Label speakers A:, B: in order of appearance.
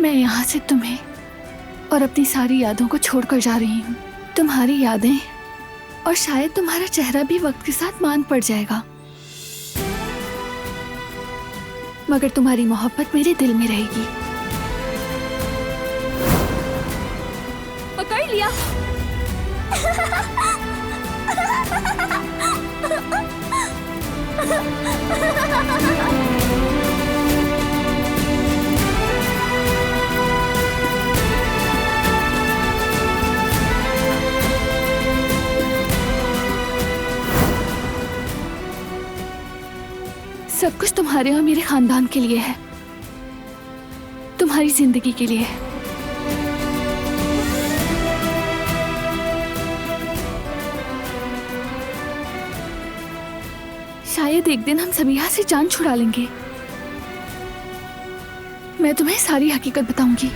A: मैं यहाँ से तुम्हें और अपनी सारी यादों को छोड़कर जा रही हूँ। तुम्हारी यादें और शायद तुम्हारा चेहरा भी वक्त के साथ मांग पड़ जाएगा, मगर तुम्हारी मोहब्बत मेरे दिल में रहेगी।
B: पकड़ लिया।
A: सब कुछ तुम्हारे और मेरे खानदान के लिए है, तुम्हारी जिंदगी के लिए है। शायद एक दिन हम सभी यहाँ से जान छुड़ा लेंगे। मैं तुम्हें सारी हकीकत बताऊंगी।